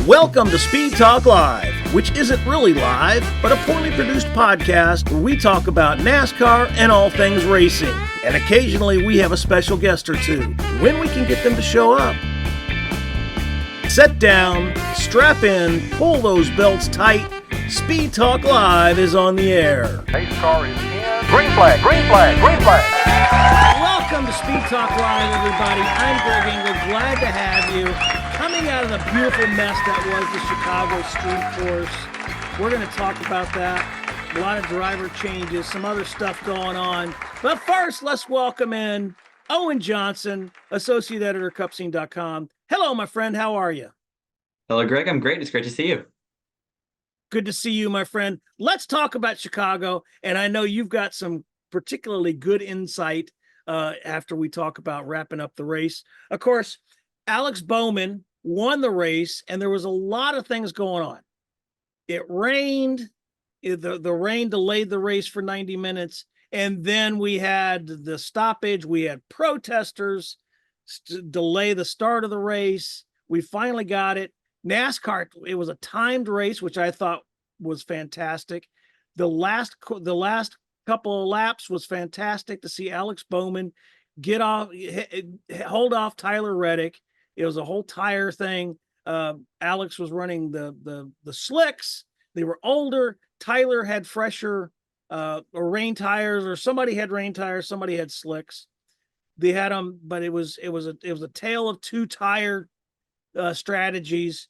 Welcome to Speed Talk Live, which isn't really live, but a poorly produced podcast where we talk about NASCAR and all things racing. And occasionally we have a special guest or two, when we can get them to show up. Sit down, strap in, pull those belts tight. Speed Talk Live is on the air. Pace car is in. Green flag, green flag, green flag. Welcome to Speed Talk Live, everybody. I'm Greg Engel. Glad to have you. Coming out of the beautiful mess that was the Chicago Street Course. We're going to talk about that. A lot of driver changes, some other stuff going on. But first, let's welcome in Owen Johnson, Associate Editor, Cupscene.com. Hello, my friend. How are you? Hello, Greg. I'm great. It's great to see you. Good to see you, my friend. Let's talk about Chicago. And I know you've got some particularly good insight after we talk about wrapping up the race. Of course, Alex Bowman won the race, and there was a lot of things going on. It rained. The rain delayed the race for 90 minutes. And then we had the stoppage. We had protesters delay the start of the race. We finally got it. NASCAR, it was a timed race, which I thought was fantastic. The last couple of laps was fantastic to see Alex Bowman hold off Tyler Reddick. It was a whole tire thing. Alex was running the slicks. They were older. Tyler had fresher or rain tires, or somebody had rain tires. Somebody had slicks. They had them, but it was a tale of two tire strategies.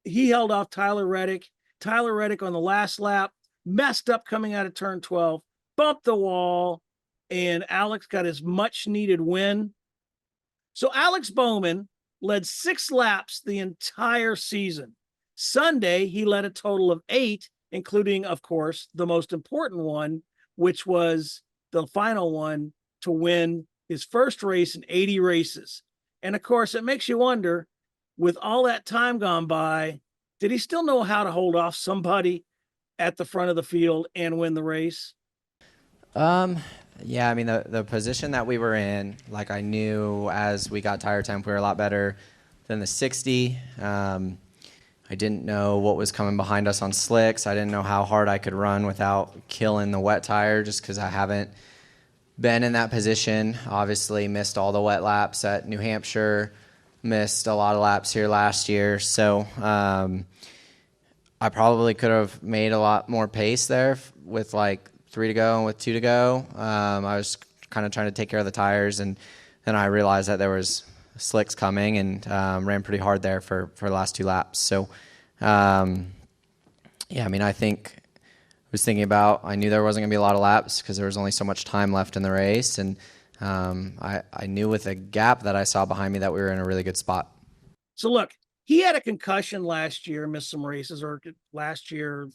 He held off Tyler Reddick. Tyler Reddick on the last lap messed up coming out of turn 12, bumped the wall, and Alex got his much needed win. So Alex Bowman led 6 laps the entire season. Sunday, he led a total of 8, including, of course, the most important one, which was the final one to win his first race in 80 races. And of course, it makes you wonder, with all that time gone by, did he still know how to hold off somebody at the front of the field and win the race? Yeah, I mean, the position that we were in, like I knew as we got tire temp, we were a lot better than the 60. I didn't know what was coming behind us on slicks. I didn't know how hard I could run without killing the wet tire, just because I haven't been in that position. Obviously missed all the wet laps at New Hampshire, missed a lot of laps here last year. So I probably could have made a lot more pace there with like 3 to go and with 2 to go. I was kind of trying to take care of the tires, and then I realized that there was slicks coming, and ran pretty hard there for the last 2 laps. So, yeah, I mean, I knew there wasn't going to be a lot of laps because there was only so much time left in the race, and I knew with the gap that I saw behind me that we were in a really good spot. So look, he had a concussion last year, missed some races, or last year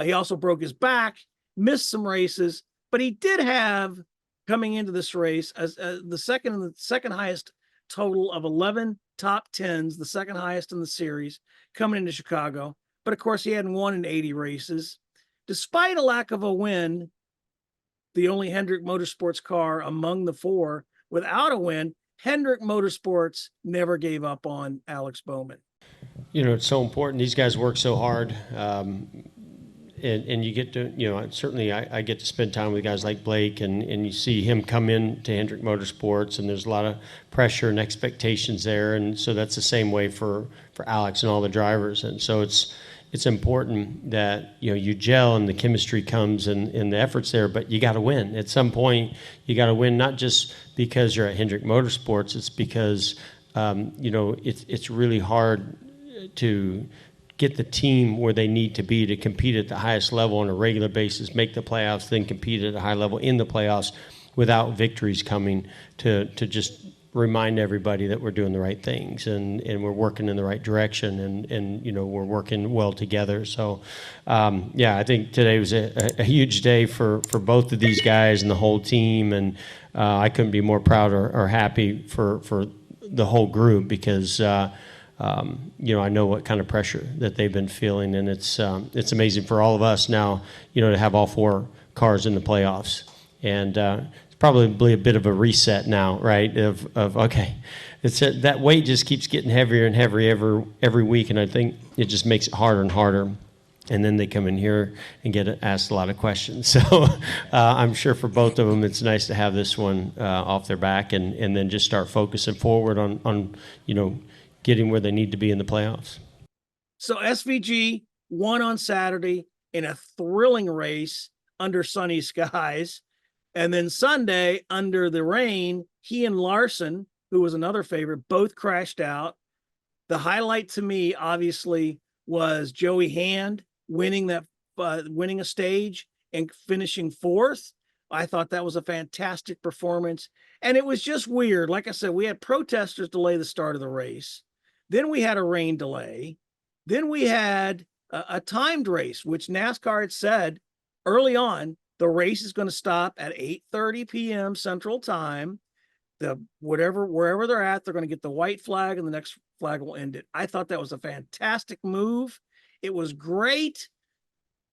he also broke his back, missed some races, but he did have, coming into this race, the second highest total of 11 top 10s, the second highest in the series, coming into Chicago. But of course, he hadn't won in 80 races. Despite a lack of a win, the only Hendrick Motorsports car among the 4 without a win, Hendrick Motorsports never gave up on Alex Bowman. You know, it's so important. These guys work so hard. And you get to, certainly I get to spend time with guys like Blake, and you see him come in to Hendrick Motorsports, and there's a lot of pressure and expectations there. And so that's the same way for Alex and all the drivers. And so it's important that, you gel and the chemistry comes and the effort's there, but you got to win. At some point, you got to win, not just because you're at Hendrick Motorsports. It's because, it's really hard to get the team where they need to be to compete at the highest level on a regular basis, make the playoffs, then compete at a high level in the playoffs without victories coming to just remind everybody that we're doing the right things and we're working in the right direction and we're working well together. So, I think today was a huge day for both of these guys and the whole team, and I couldn't be more proud or happy for the whole group because I know what kind of pressure that they've been feeling, and it's amazing for all of us now, to have all 4 cars in the playoffs, and it's probably a bit of a reset now, right? Of okay, that weight just keeps getting heavier and heavier every week, and I think it just makes it harder and harder. And then they come in here and get asked a lot of questions. So I'm sure for both of them, it's nice to have this one off their back and then just start focusing forward on getting where they need to be in the playoffs. So SVG won on Saturday in a thrilling race under sunny skies. And then Sunday, under the rain, he and Larson, who was another favorite, both crashed out. The highlight to me, obviously, was Joey Hand winning a stage and finishing fourth. I thought that was a fantastic performance. And it was just weird. Like I said, we had protesters delay the start of the race. Then we had a rain delay. Then we had a timed race, which NASCAR had said early on, the race is going to stop at 8:30 p.m. Central Time. Wherever they're at, they're going to get the white flag and the next flag will end it. I thought that was a fantastic move. It was great.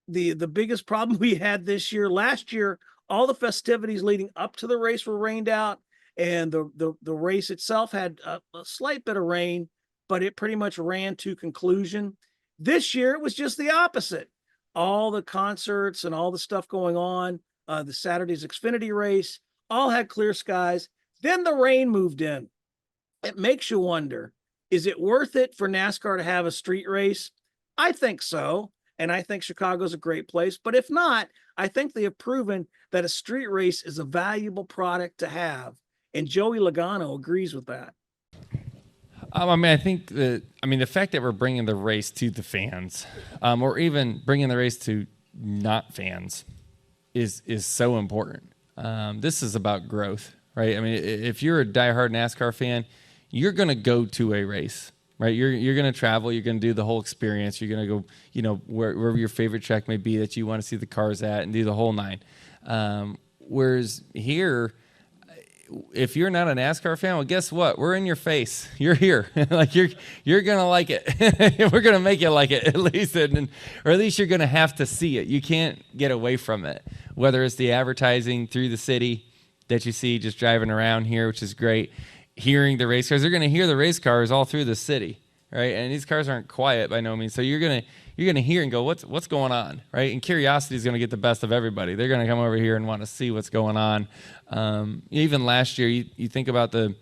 The biggest problem we had last year, all the festivities leading up to the race were rained out, and the race itself had a slight bit of rain, but it pretty much ran to conclusion. This year, it was just the opposite. All the concerts and all the stuff going on, the Saturday's Xfinity race, all had clear skies. Then the rain moved in. It makes you wonder, is it worth it for NASCAR to have a street race? I think so. And I think Chicago's a great place. But if not, I think they have proven that a street race is a valuable product to have. And Joey Logano agrees with that. I think the fact that we're bringing the race to the fans, or even bringing the race to not fans, is so important. This is about growth, right? I mean, if you're a diehard NASCAR fan, you're going to go to a race, right? You're going to travel. You're going to do the whole experience. You're going to go, wherever your favorite track may be that you want to see the cars at and do the whole nine. Whereas here, if you're not a NASCAR fan, well, guess what? We're in your face. You're here. Like you're going to like it. We're going to make you like it at least, or at least you're going to have to see it. You can't get away from it, whether it's the advertising through the city that you see just driving around here, which is great. Hearing the race cars, they're going to hear the race cars all through the city, right? And these cars aren't quiet by no means. So you're going to hear and go, what's going on, right? And curiosity is going to get the best of everybody. They're going to come over here and want to see what's going on. Even last year, you think about the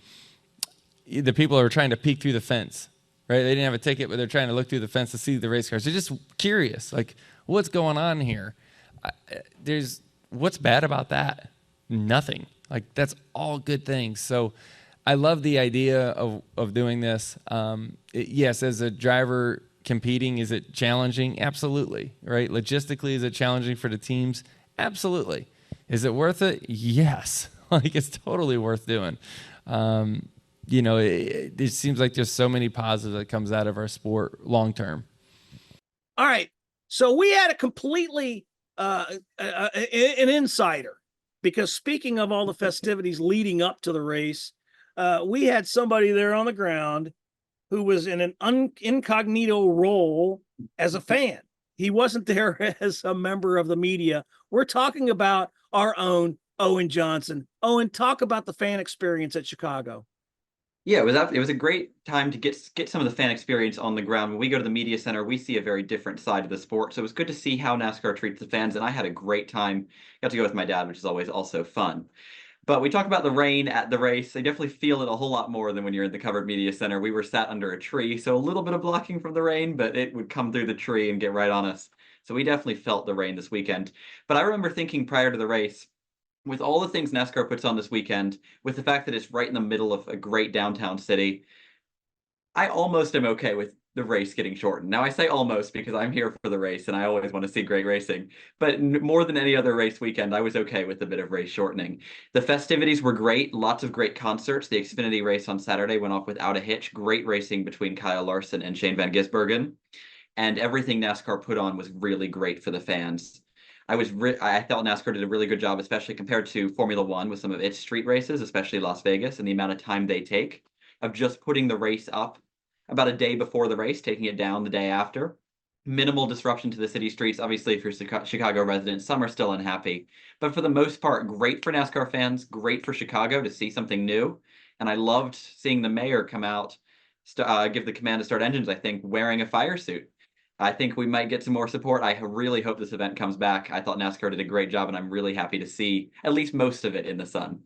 people who are trying to peek through the fence, right? They didn't have a ticket, but they're trying to look through the fence to see the race cars. They're just curious, like, what's going on here? What's bad about that? Nothing. Like, that's all good things. So I love the idea of doing this. Yes, as a driver competing, is it challenging? Absolutely, right? Logistically, is it challenging for the teams? Absolutely. Is it worth it? Yes. Like, it's totally worth doing. It seems like there's so many positives that comes out of our sport long term. All right. So we had a completely an insider, because speaking of all the festivities leading up to the race, we had somebody there on the ground who was in an incognito role as a fan. He wasn't there as a member of the media. We're talking about our own Owen Johnson. Owen, talk about the fan experience at Chicago. Yeah, it was a great time to get some of the fan experience on the ground. When we go to the media center, we see a very different side of the sport. So it was good to see how NASCAR treats the fans, and I had a great time. Got to go with my dad, which is always also fun. But we talk about the rain at the race. I definitely feel it a whole lot more than when you're in the covered media center. We were sat under a tree, so a little bit of blocking from the rain, but it would come through the tree and get right on us. So we definitely felt the rain this weekend. But I remember thinking prior to the race, with all the things NASCAR puts on this weekend, with the fact that it's right in the middle of a great downtown city, I almost am okay with the race getting shortened. Now, I say almost because I'm here for the race and I always want to see great racing. But more than any other race weekend, I was okay with a bit of race shortening. The festivities were great. Lots of great concerts. The Xfinity race on Saturday went off without a hitch. Great racing between Kyle Larson and Shane Van Gisbergen. And everything NASCAR put on was really great for the fans. I thought NASCAR did a really good job, especially compared to Formula One with some of its street races, especially Las Vegas, and the amount of time they take of just putting the race up about a day before the race, taking it down the day after. minimal disruption to the city streets. Obviously, if you're Chicago resident, some are still unhappy. But for the most part, great for NASCAR fans, great for Chicago to see something new. And I loved seeing the mayor come out, give the command to start engines, I think, wearing a fire suit. I think we might get some more support. I really hope this event comes back. I thought NASCAR did a great job, and I'm really happy to see at least most of it in the sun.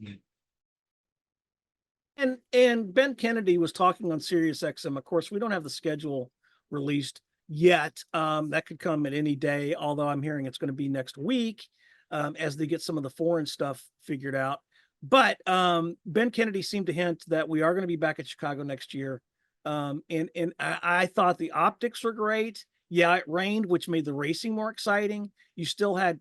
And Ben Kennedy was talking on Sirius XM. Of course, we don't have the schedule released yet. That could come at any day, although I'm hearing it's going to be next week as they get some of the foreign stuff figured out. But Ben Kennedy seemed to hint that we are going to be back at Chicago next year. And I thought the optics were great. Yeah, it rained, which made the racing more exciting. You still had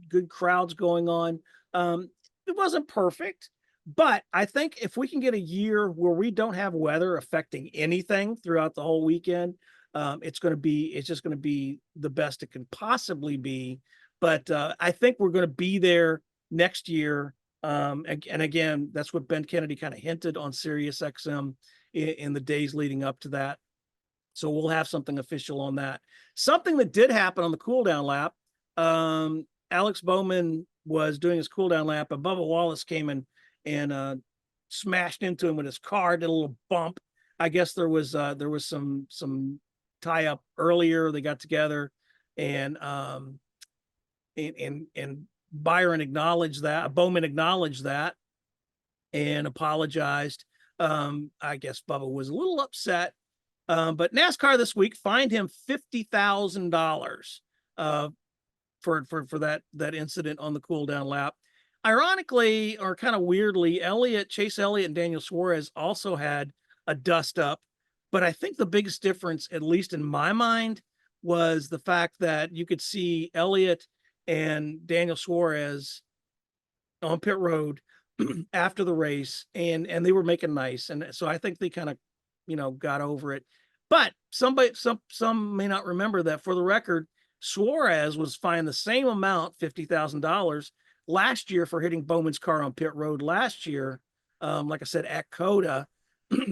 good crowds going on. It wasn't perfect, but I think if we can get a year where we don't have weather affecting anything throughout the whole weekend, it's just going to be the best it can possibly be. But I think we're going to be there next year. And again, that's what Ben Kennedy kind of hinted on Sirius XM in the days leading up to that. So we'll have something official on that. Something that did happen on the cool down lap. Alex Bowman was doing his cool down lap, and Bubba Wallace came in and smashed into him with his car, did a little bump. I guess there was some tie up earlier. They got together and Byron acknowledged that, Bowman acknowledged that and apologized. I guess Bubba was a little upset. But NASCAR this week fined him $50,000 for that incident on the cool down lap. Ironically, or kind of weirdly, Chase Elliott and Daniel Suarez also had a dust up. But I think the biggest difference, at least in my mind, was the fact that you could see Elliott and Daniel Suarez on pit road after the race, and they were making nice. And so I think they kind of, got over it. But some may not remember that, for the record, Suarez was fined the same amount, $50,000 last year, for hitting Bowman's car on pit road last year. Like I said, at Coda.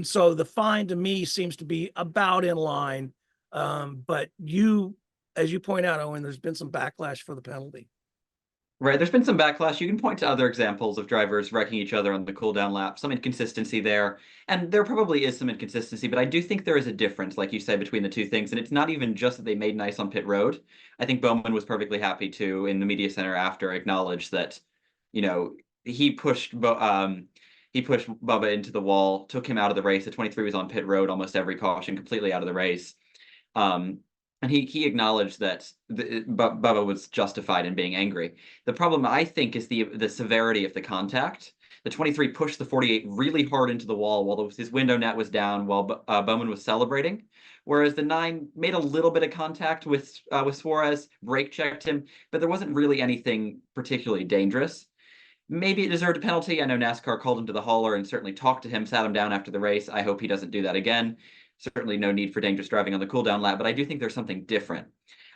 So the fine to me seems to be about in line. But as you point out, Owen, there's been some backlash for the penalty. Right, there's been some backlash. You can point to other examples of drivers wrecking each other on the cooldown lap, some inconsistency there. And there probably is some inconsistency, but I do think there is a difference, like you said, between the two things. And it's not even just that they made nice on pit road. I think Bowman was perfectly happy to, in the media center after, acknowledge that, he pushed Bubba into the wall, took him out of the race. The 23 was on pit road almost every caution, completely out of the race. And he acknowledged that Bubba was justified in being angry. The problem, I think, is the severity of the contact. The 23 pushed the 48 really hard into the wall while his window net was down while Bowman was celebrating, whereas the 9 made a little bit of contact with Suarez, brake checked him, but there wasn't really anything particularly dangerous. Maybe it deserved a penalty. I know NASCAR called him to the hauler and certainly talked to him, sat him down after the race. I hope he doesn't do that again. Certainly no need for dangerous driving on the cooldown lap, but I do think there's something different.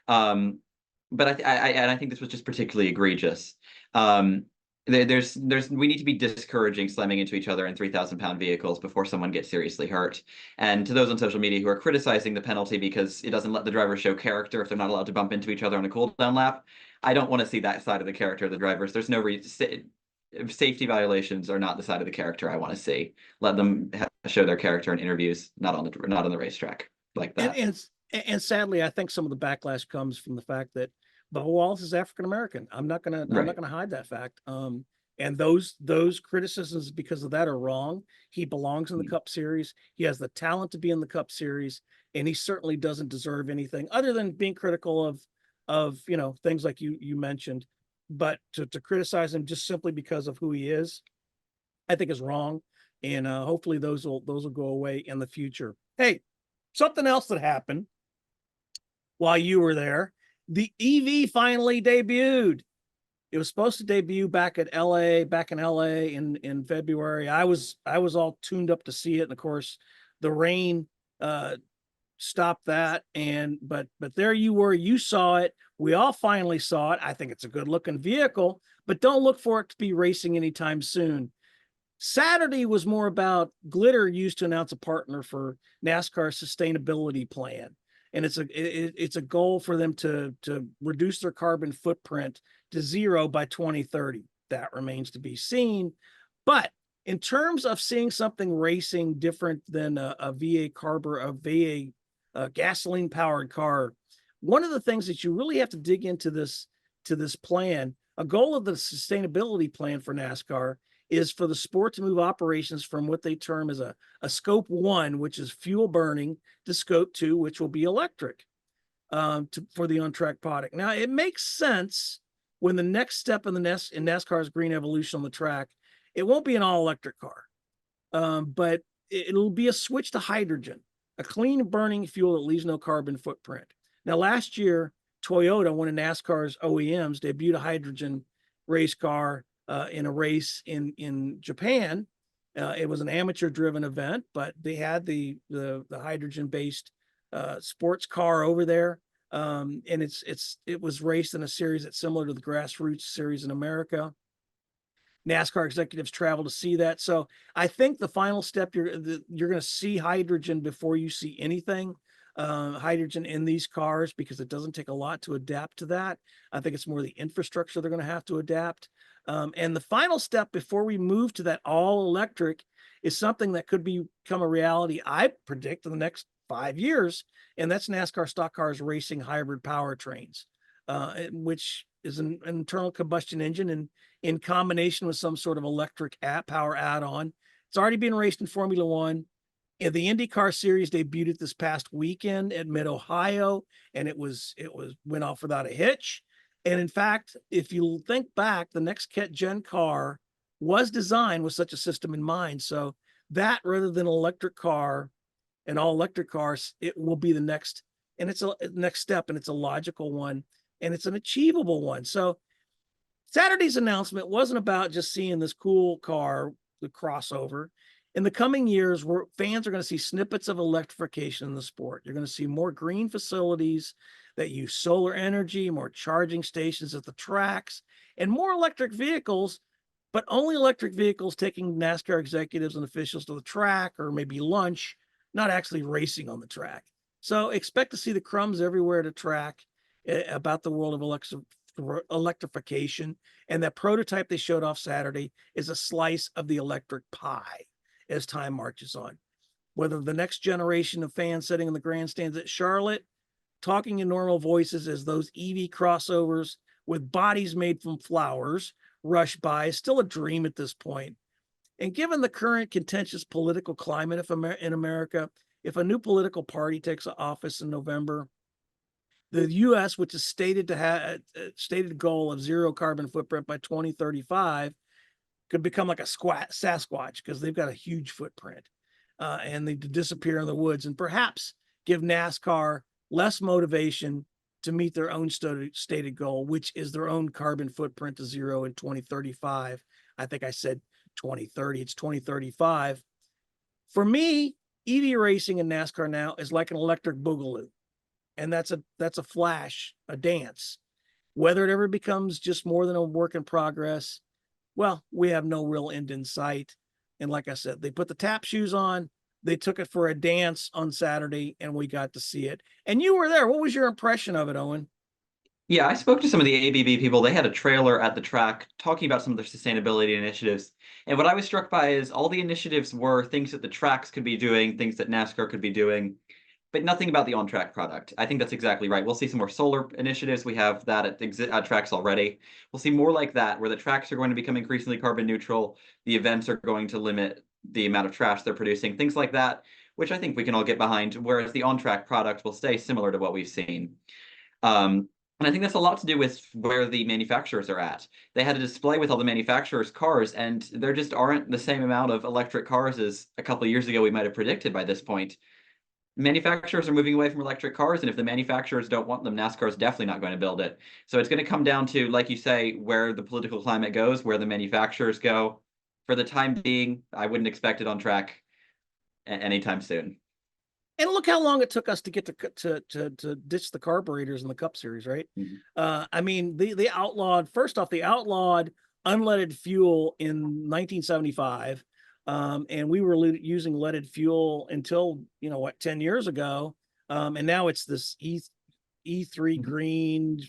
But I think this was just particularly egregious. We need to be discouraging slamming into each other in 3,000-pound vehicles before someone gets seriously hurt. And to those on social media who are criticizing the penalty because it doesn't let the driver show character if they're not allowed to bump into each other on a cooldown lap, I don't want to see that side of the character of the drivers. There's no reason. Safety violations are not the side of the character I want to see. Let them show their character in interviews, not on the racetrack like that. And sadly, I think some of the backlash comes from the fact that Bubba Wallace is African American. I'm not gonna hide that fact. And those criticisms because of that are wrong. He belongs in the Cup Series. He has the talent to be in the Cup Series, and he certainly doesn't deserve anything other than being critical of things like you mentioned. But to criticize him just simply because of who he is, I think is wrong. And hopefully those will go away in the future. Hey, something else that happened while you were there, the EV finally debuted. It was supposed to debut back in LA in February. I was all tuned up to see it. And of course the rain stop that. But there you were, you saw it. We all finally saw it. I think it's a good looking vehicle, but don't look for it to be racing anytime soon. Saturday was more about glitter used to announce a partner for NASCAR's sustainability plan. and it's a goal for them to reduce their carbon footprint to 0 by 2030. That remains to be seen. But in terms of seeing something racing different than a gasoline powered car, one of the things that you really have to dig into this plan, a goal of the sustainability plan for NASCAR is for the sport to move operations from what they term as a scope 1, which is fuel burning, to scope 2, which will be electric, for the on-track product. Now, it makes sense when the next step in NASCAR's green evolution on the track, it won't be an all-electric car, but it'll be a switch to hydrogen, a clean burning fuel that leaves no carbon footprint. Now, last year, Toyota, one of NASCAR's OEMs, debuted a hydrogen race car in a race in Japan. It was an amateur-driven event, but they had the hydrogen-based sports car over there, and it was raced in a series that's similar to the Grassroots series in America. NASCAR executives travel to see that. So I think the final step, you're going to see hydrogen before you see anything hydrogen in these cars, because it doesn't take a lot to adapt to that. I think it's more the infrastructure they're going to have to adapt. And the final step before we move to that all electric is something that could become a reality, I predict, in the next 5 years. And that's NASCAR stock cars racing hybrid powertrains, which is an internal combustion engine and in combination with some sort of electric power add-on. It's already been raced in Formula One. And the IndyCar series debuted this past weekend at Mid-Ohio, and it went off without a hitch. And in fact, if you think back, the next gen car was designed with such a system in mind. So that, rather than an electric car, an all-electric cars, it will be the next, and it's a next step, and it's a logical one, and it's an achievable one. So Saturday's announcement wasn't about just seeing this cool car, the crossover. In the coming years, fans are going to see snippets of electrification in the sport. You're going to see more green facilities that use solar energy, more charging stations at the tracks, and more electric vehicles, but only electric vehicles taking NASCAR executives and officials to the track or maybe lunch, not actually racing on the track. So expect to see the crumbs everywhere at a track about the world of electrification. And that prototype they showed off Saturday is a slice of the electric pie as time marches on. Whether the next generation of fans sitting in the grandstands at Charlotte, talking in normal voices as those EV crossovers with bodies made from flowers rush by, is still a dream at this point. And given the current contentious political climate in America, if a new political party takes office in November, the U.S., which is stated to have a stated goal of 0 carbon footprint by 2035, could become like a Sasquatch, because they've got a huge footprint, and they disappear in the woods, and perhaps give NASCAR less motivation to meet their own stated goal, which is their own carbon footprint to 0 in 2035. I think I said 2030. It's 2035. For me, EV racing in NASCAR now is like an electric boogaloo, and that's a flash, a dance. Whether it ever becomes just more than a work in progress, well, we have no real end in sight. And like I said, they put the tap shoes on, they took it for a dance on Saturday, and we got to see it. And you were there. What was your impression of it, Owen? Yeah, I spoke to some of the ABB people. They had a trailer at the track talking about some of their sustainability initiatives. And what I was struck by is all the initiatives were things that the tracks could be doing, things that NASCAR could be doing, but nothing about the on-track product. I think that's exactly right. We'll see some more solar initiatives. We have that at tracks already. We'll see more like that, where the tracks are going to become increasingly carbon neutral. The events are going to limit the amount of trash they're producing, things like that, which I think we can all get behind, whereas the on-track product will stay similar to what we've seen. And I think that's a lot to do with where the manufacturers are at. They had a display with all the manufacturers' cars, and there just aren't the same amount of electric cars as a couple of years ago we might have predicted by this point. Manufacturers are moving away from electric cars, and if the manufacturers don't want them, NASCAR is definitely not going to build it. So it's going to come down to, like you say, where the political climate goes, where the manufacturers go. For the time being, I wouldn't expect it on track anytime soon. And look how long it took us to get to ditch the carburetors in the Cup Series, right? Mm-hmm. I mean, they outlawed, first off, they outlawed unleaded fuel in 1975. And we were using leaded fuel until, 10 years ago. And now it's this E3 green.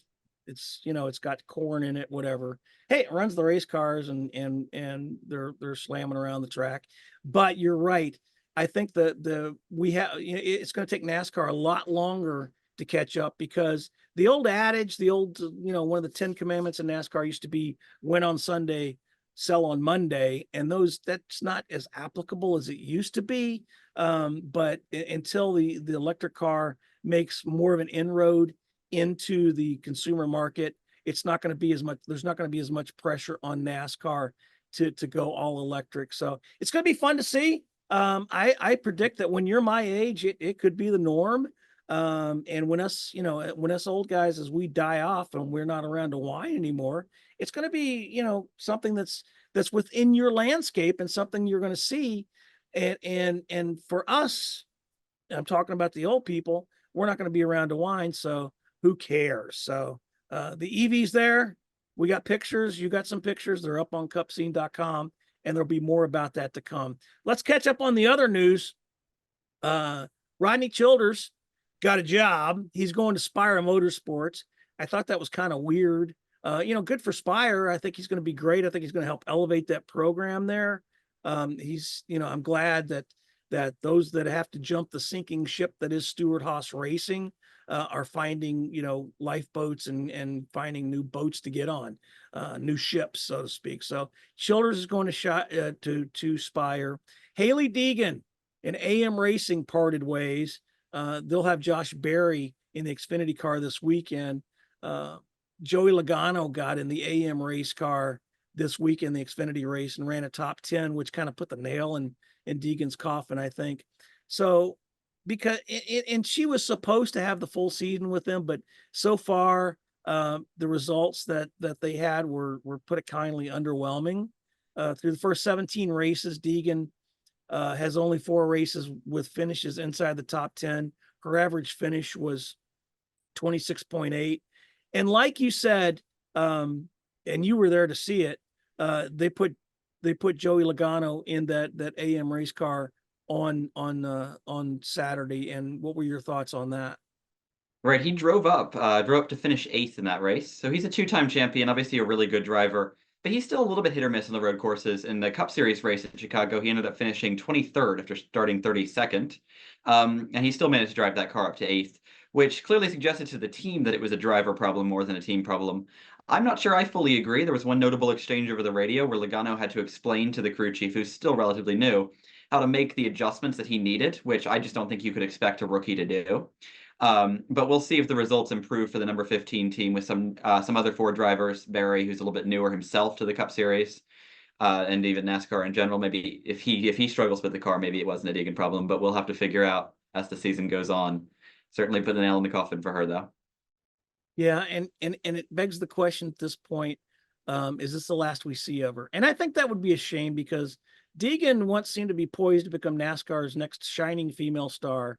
It's, it's got corn in it, whatever. Hey, it runs the race cars and they're slamming around the track. But you're right. I think it's going to take NASCAR a lot longer to catch up, because the old adage, one of the 10 commandments in NASCAR used to be win on Sunday, sell on Monday. And that's not as applicable as it used to be. But until the electric car makes more of an inroad into the consumer market, it's not going to be as much, there's not going to be as much pressure on NASCAR to go all electric. So it's going to be fun to see. I predict that when you're my age, it could be the norm. And when us old guys, as we die off and we're not around to whine anymore, it's going to be, something that's within your landscape and something you're going to see. And for us, I'm talking about the old people, we're not going to be around to whine. So who cares? So the EV's there. We got pictures. You got some pictures. They're up on cupscene.com, and there'll be more about that to come. Let's catch up on the other news. Rodney Childers got a job. He's going to Spire Motorsports. I thought that was kind of weird. Good for Spire. I think he's going to be great. I think he's going to help elevate that program there. I'm glad that those that have to jump the sinking ship that is Stewart-Haas Racing are finding, lifeboats and finding new boats to get on, new ships, so to speak. So Childers is going to Spire. Haley Deegan and AM Racing parted ways. They'll have Josh Berry in the Xfinity car this weekend. Joey Logano got in the AM race car this week in the Xfinity race and ran a top 10, which kind of put the nail in Deegan's coffin, I think. So and she was supposed to have the full season with them, but so far the results that they had were put it kindly underwhelming. Through the first 17 races, Deegan has only 4 races with finishes inside the top 10. Her average finish was 26.8. And like you said, and you were there to see it, they put Joey Logano in that AM race car on Saturday. And what were your thoughts on that? Right, he drove up to finish 8th in that race. So he's a 2-time champion, obviously a really good driver, but he's still a little bit hit or miss on the road courses. In the Cup Series race in Chicago, he ended up finishing 23rd after starting 32nd. And he still managed to drive that car up to 8th, which clearly suggested to the team that it was a driver problem more than a team problem. I'm not sure I fully agree. There was one notable exchange over the radio where Logano had to explain to the crew chief, who's still relatively new, how to make the adjustments that he needed, which I just don't think you could expect a rookie to do. But we'll see if the results improve for the number 15 team with some other Ford drivers. Barry, who's a little bit newer himself to the Cup Series, and even NASCAR in general. Maybe if he struggles with the car, maybe it wasn't a Deegan problem. But we'll have to figure out as the season goes on. Certainly put the nail in the coffin for her, though. Yeah, and it begs the question at this point: is this the last we see of her? And I think that would be a shame, because Deegan once seemed to be poised to become NASCAR's next shining female star.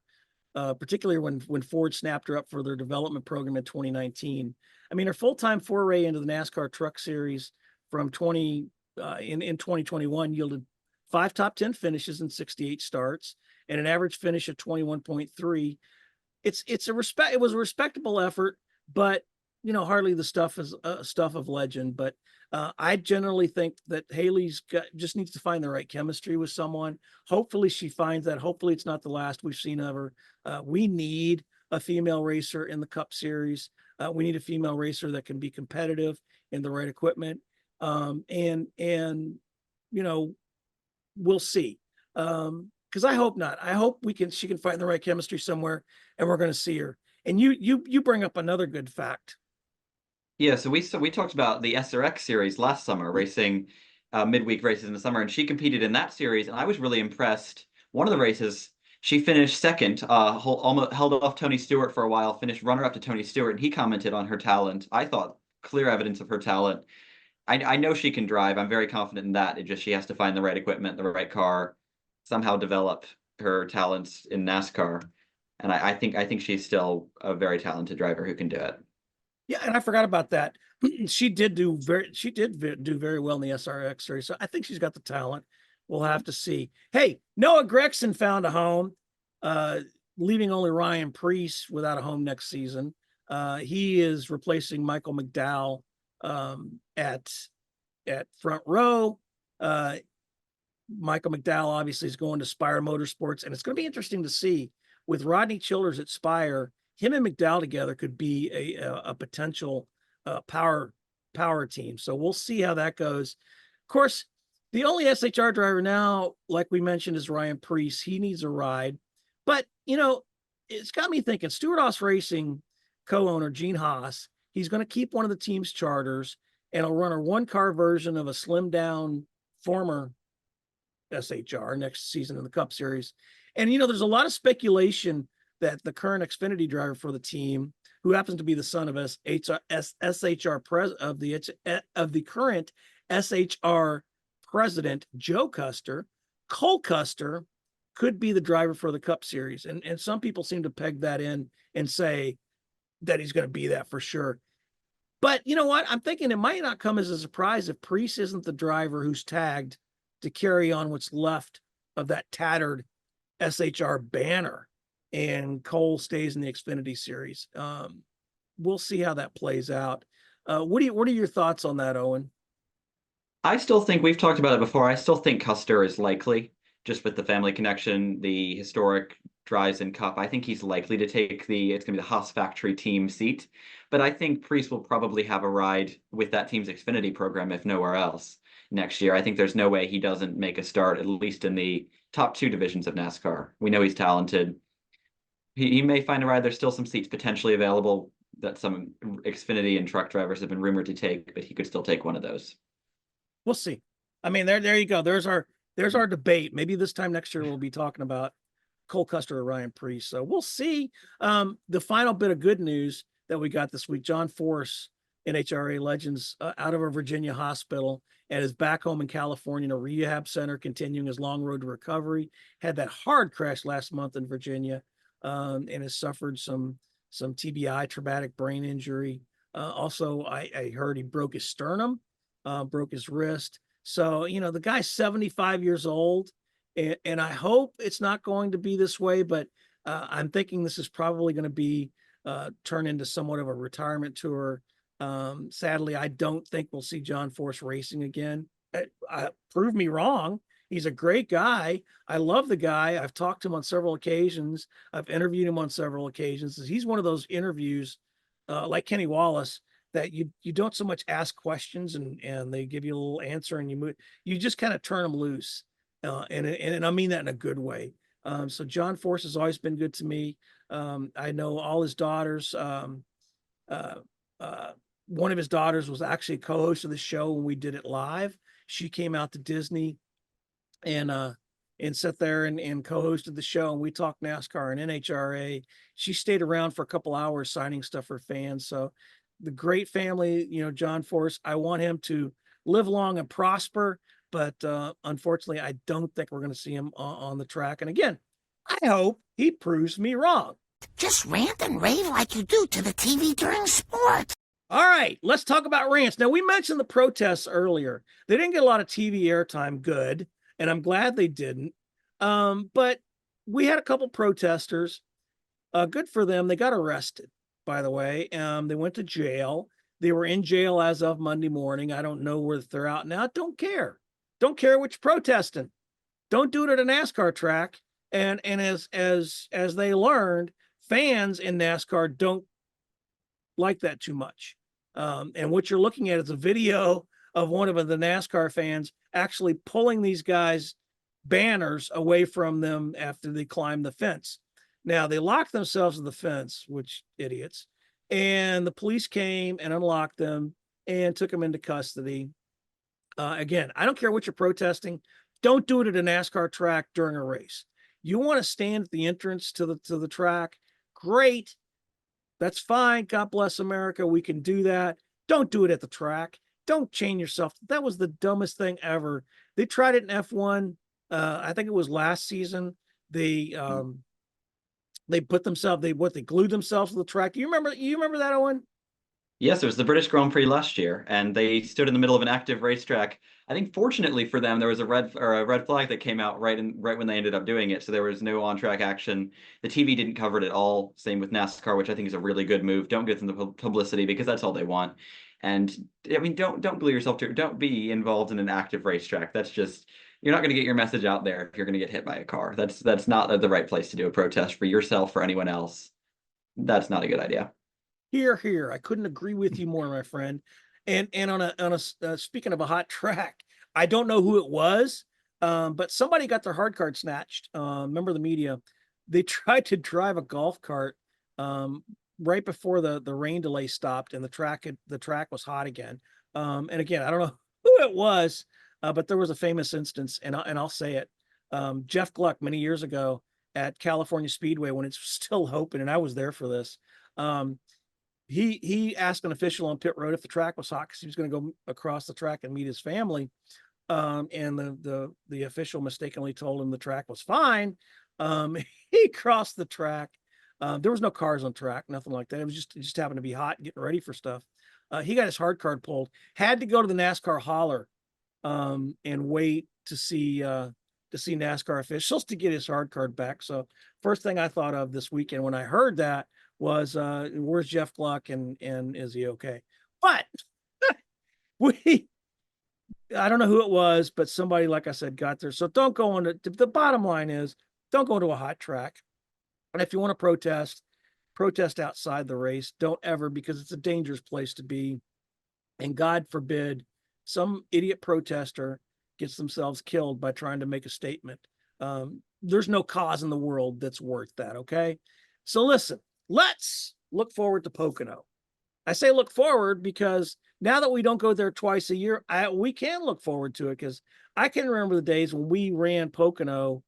Particularly when Ford snapped her up for their development program in 2019. I mean, her full-time foray into the NASCAR Truck Series in 2021 yielded 5 top 10 finishes and 68 starts and an average finish of 21.3. It was a respectable effort, but hardly the stuff of legend. But I generally think that Haley's just needs to find the right chemistry with someone. Hopefully she finds that. Hopefully it's not the last we've seen of her. We need a female racer in the Cup Series. We need a female racer that can be competitive in the right equipment. And we'll see. Because I hope not. I hope she can find the right chemistry somewhere, and we're going to see her. And you bring up another good fact. Yeah, so we talked about the SRX series last summer, racing midweek races in the summer, and she competed in that series, and I was really impressed. One of the races, she finished second, almost held off Tony Stewart for a while, finished runner-up to Tony Stewart, and he commented on her talent. I thought clear evidence of her talent. I know she can drive. I'm very confident in that. She has to find the right equipment, the right car, somehow develop her talents in NASCAR. And I think she's still a very talented driver who can do it. Yeah, and I forgot about that. She did do very well in the SRX series. So I think she's got the talent. We'll have to see. Hey, Noah Gregson found a home. leaving only Ryan Preece without a home next season. He is replacing Michael McDowell at front row. Michael McDowell obviously is going to Spire Motorsports, and it's going to be interesting to see with Rodney Childers at Spire. Him and McDowell together could be a potential power team. So we'll see how that goes. Of course, the only SHR driver now, like we mentioned, is Ryan Preece. He needs a ride, but it's got me thinking. Stewart Haas Racing co-owner Gene Haas, he's going to keep one of the team's charters, and he'll run a one-car version of a slimmed-down former SHR next season in the Cup Series. And there's a lot of speculation that the current Xfinity driver for the team, who happens to be the son of SHR of the current SHR president, Joe Custer, Cole Custer, could be the driver for the Cup Series. And some people seem to peg that in and say that he's going to be that for sure. But you know what? I'm thinking it might not come as a surprise if Preece isn't the driver who's tagged to carry on what's left of that tattered SHR banner, and Cole stays in the Xfinity Series. We'll see how that plays out. What are your thoughts on that, Owen? I still think we've talked about it before. I still think Custer is likely, just with the family connection, the historic drives in Cup. I think he's likely to take it's going to be the Haas factory team seat. But I think Preece will probably have a ride with that team's Xfinity program, if nowhere else, next year. I think there's no way he doesn't make a start, at least in the top two divisions of NASCAR. We know he's talented. He may find a ride. There's still some seats potentially available that some Xfinity and truck drivers have been rumored to take, but he could still take one of those. We'll see. I mean, there you go. There's our debate. Maybe this time next year we'll be talking about Cole Custer or Ryan Preece. So we'll see. The final bit of good news that we got this week: John Force, NHRA Legends, out of a Virginia hospital and is back home in California in a rehab center, continuing his long road to recovery. Had that hard crash last month in Virginia, and has suffered some TBI, traumatic brain injury. Also, I heard he broke his sternum, broke his wrist. So, the guy's 75 years old, and I hope it's not going to be this way, but I'm thinking this is probably going to be turn into somewhat of a retirement tour. Sadly, I don't think we'll see John Force racing again. Prove me wrong. He's a great guy. I love the guy. I've talked to him on several occasions. I've interviewed him on several occasions. He's one of those interviews, like Kenny Wallace, that you don't so much ask questions and they give you a little answer and you just kind of turn them loose. And I mean that in a good way. So John Force has always been good to me. I know all his daughters. One of his daughters was actually a co-host of the show when we did it live. She came out to Disney and sat there and co-hosted the show, and we talked NASCAR and NHRA. She stayed around for a couple hours signing stuff for fans. So the great family, John Force, I want him to live long and prosper, but unfortunately, I don't think we're going to see him on the track. And again, I hope he proves me wrong. Just rant and rave like you do to the TV during sport. All right, let's talk about rants. Now, we mentioned the protests earlier. They didn't get a lot of TV airtime, good, and I'm glad they didn't. But we had a couple protesters. Good for them. They got arrested, by the way. They went to jail. They were in jail as of Monday morning. I don't know where they're out now. Don't care. Don't care what you're protesting. Don't do it at a NASCAR track. And as they learned, fans in NASCAR don't like that too much. And what you're looking at is a video of one of the NASCAR fans actually pulling these guys' banners away from them after they climb the fence. Now, they locked themselves in the fence, which idiots, and the police came and unlocked them and took them into custody. Again, I don't care what you're protesting. Don't do it at a NASCAR track during a race. You want to stand at the entrance to the track? Great. That's fine. God bless America. We can do that. Don't do it at the track. Don't chain yourself. That was the dumbest thing ever. They tried it in F1. I think it was last season. They put themselves, they glued themselves to the track. You remember that, Owen? Yes, it was the British Grand Prix last year, and they stood in the middle of an active racetrack. I think fortunately for them, there was a red flag that came out right when they ended up doing it, so there was no on-track action. The TV didn't cover it at all. Same with NASCAR, which I think is a really good move. Don't give them the publicity because that's all they want. And I mean, don't glue yourself to. Don't be involved in an active racetrack. That's just you're not going to get your message out there if you're going to get hit by a car. That's not the right place to do a protest for yourself or anyone else. That's not a good idea. Here, here. I couldn't agree with you more, my friend. And on a speaking of a hot track, I don't know who it was, but somebody got their hard card snatched. Remember the media? They tried to drive a golf cart right before the rain delay stopped, and the track was hot again. And again, I don't know who it was, but there was a famous instance, and I'll say it. Jeff Gluck many years ago at California Speedway when it's still open, and I was there for this. He asked an official on pit road if the track was hot because he was going to go across the track and meet his family. And the official mistakenly told him the track was fine. He crossed the track. There was no cars on track, nothing like that. It just happened to be hot, getting ready for stuff. He got his hard card pulled. Had to go to the NASCAR hauler and wait to see NASCAR officials to get his hard card back. So first thing I thought of this weekend when I heard that was where's Jeff Gluck and is he okay? But I don't know who it was, but somebody, like I said, got there. So don't go on the bottom line is don't go to a hot track. And if you want to protest outside the race. Don't ever, because it's a dangerous place to be. And God forbid some idiot protester gets themselves killed by trying to make a statement. There's no cause in the world that's worth that. Okay. So listen, let's look forward to Pocono. I say look forward because now that we don't go there twice a year, we can look forward to it, because I can remember the days when we ran Pocono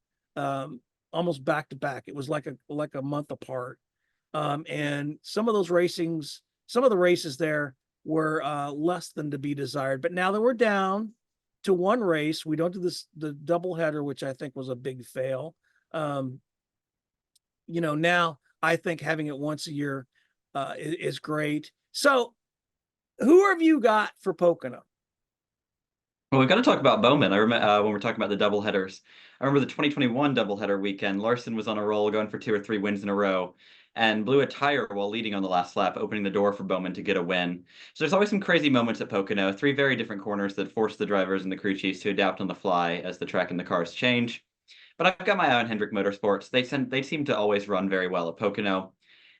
almost back to back. It was like a month apart. And some of the races there were less than to be desired. But now that we're down to one race, we don't do the doubleheader, which I think was a big fail. Now I think having it once a year is great. So who have you got for Pocono? Well, we've got to talk about Bowman. I remember when we're talking about the double headers. I remember the 2021 doubleheader weekend. Larson was on a roll, going for 2 or 3 wins in a row, and blew a tire while leading on the last lap, opening the door for Bowman to get a win. So there's always some crazy moments at Pocono. 3 very different corners that force the drivers and the crew chiefs to adapt on the fly as the track and the cars change. But I've got my eye on Hendrick Motorsports. They seem to always run very well at Pocono.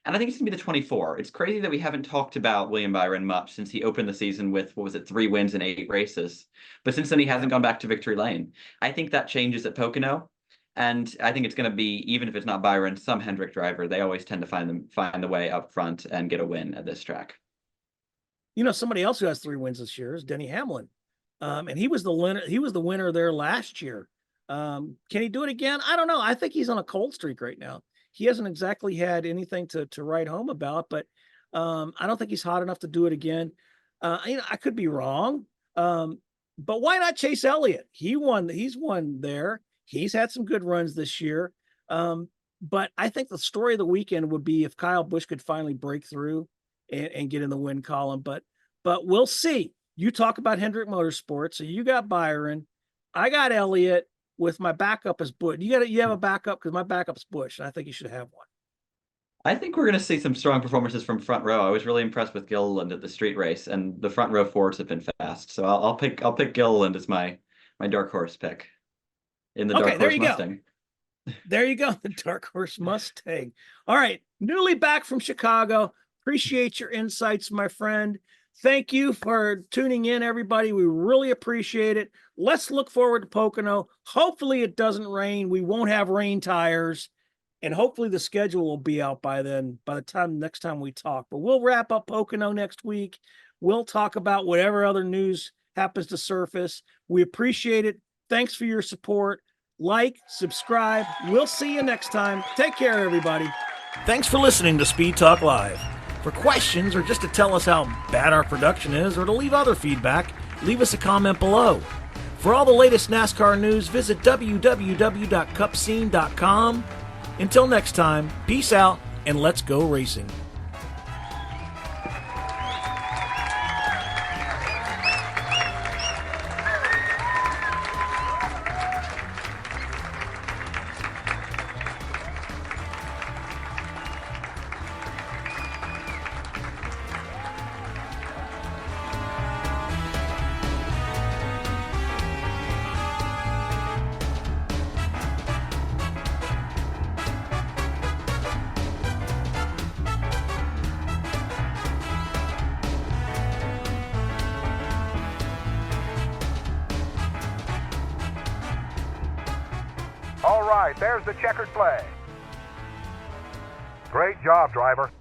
And I think it's going to be the 24. It's crazy that we haven't talked about William Byron much since he opened the season with, 3 wins in 8 races. But since then, he hasn't gone back to victory lane. I think that changes at Pocono. And I think it's going to be, even if it's not Byron, some Hendrick driver. They always tend to find the way up front and get a win at this track. Somebody else who has 3 wins this year is Denny Hamlin. And he was the winner. He was the winner there last year. Can he do it again? I don't know. I think he's on a cold streak right now. He hasn't exactly had anything to write home about, but I don't think he's hot enough to do it again. I could be wrong. But why not Chase Elliott? He's won there. He's had some good runs this year. But I think the story of the weekend would be if Kyle Busch could finally break through and get in the win column. But we'll see. You talk about Hendrick Motorsports. So you got Byron. I got Elliott. With my backup as Busch. You have a backup, because my backup's Busch, and I think you should have one. I think we're going to see some strong performances from front row. I was really impressed with Gilliland at the street race, and the front row Fords have been fast. So I'll pick Gilliland as my dark horse pick in the dark horse Mustang. There you go, the dark horse Mustang. All right, newly back from Chicago. Appreciate your insights, my friend. Thank you for tuning in, everybody. We really appreciate it. Let's look forward to Pocono. Hopefully it doesn't rain. We won't have rain tires. And hopefully the schedule will be out by then, by the next time we talk. But we'll wrap up Pocono next week. We'll talk about whatever other news happens to surface. We appreciate it. Thanks for your support. Like, subscribe. We'll see you next time. Take care, everybody. Thanks for listening to Speed Talk Live. For questions, or just to tell us how bad our production is, or to leave other feedback, leave us a comment below. For all the latest NASCAR news, visit www.cupscene.com. Until next time, peace out, and let's go racing. right. There's the checkered flag. Great job, driver.